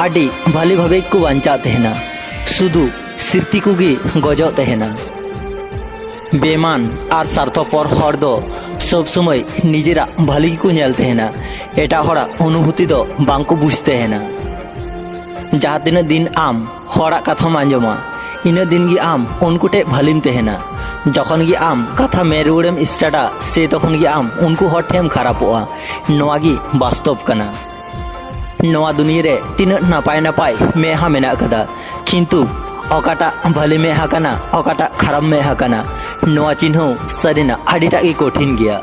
आडी भाली भावे को बांचा तहना शुधु सिरती कुगी गजो तहना बेमान और स्वार्थपर हर दो सब समय निजेरा भाली को नेल तहना एटा हरा अनुभूति दो बांको बुझते हैं ना जहाँ तीन दिन आम हरा कथाम आंजमा इन दिन गी आम उनको टे भालीम तहना जखन गी आम कथा मे रुड़ेम स्टार्टा से तखन गी आम उनको हर ठेम खराबोआ नोआ गी वास्तव कना नोआ दुनिया रे तीन नापाय नापाय मेहा मेना कदा किंतु अकाटा भाली मेहा कना अकाटा खराब मेहा कना नोआ चिन्ह सारिना आडिटा गी कठिन गया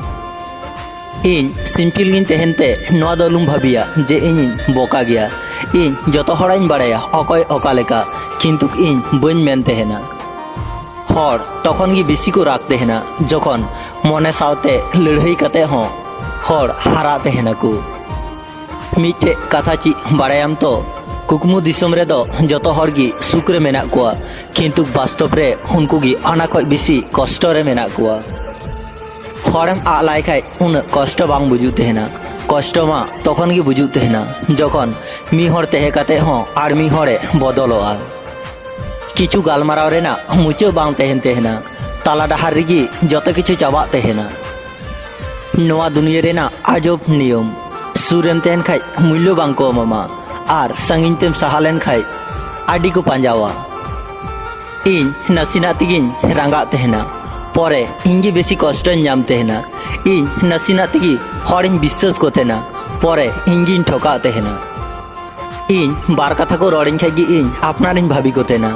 इन सिंपल गिन तहनते नोआ दो लुम भाबिया जे इन बोका गया इन जतो हराइन बाड़ाया अकय अका लेका किंतु इन बइन मेन तहना हर तखन गी बेसी को राग तहना जखन मने सावते लड़ाई कते हों हर हारा तहना को मिटे कथा ची बाड़ायाम तो कुकमु दिसम रे दो जतो हर गी सुख रे मेना कुआ किंतु वास्तव रे उनको गी अना खय बेसी कष्ट रे मेना कुआ हरेम आलाय खाय उन कष्ट बांग बुझु तहना कष्ट मा तखन गी बुझु तहना जखन मी हर तेहे कते हों आर मी हरे बदलोआ किछु गालमाराव रेना मुचा बांग तहन तहना ताला डहार रेगी जतो किछु चाबा तहना नोआ दुनिया रेना आजब नियम सुरेम तहन खाय मूल्य बांग को मामा आर संगिन तेम सहालेन खाय आडी को पांजावा इन नसीना तिगिन रांगा तहना परे इंगी बेसी कष्ट नाम तहना इन नसीना तिगी हरिन विश्वास को तहना परे इंगिन ठोका तहना इन बार कथा को रड़िन खाय गी इन आपनारिन भाभी को तहना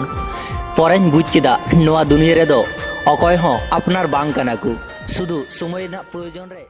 परेन बुझ केदा नोआ दुनिया रे दो अकय हों आपनार बांग कना को शुधु समय ना प्रयोजन रे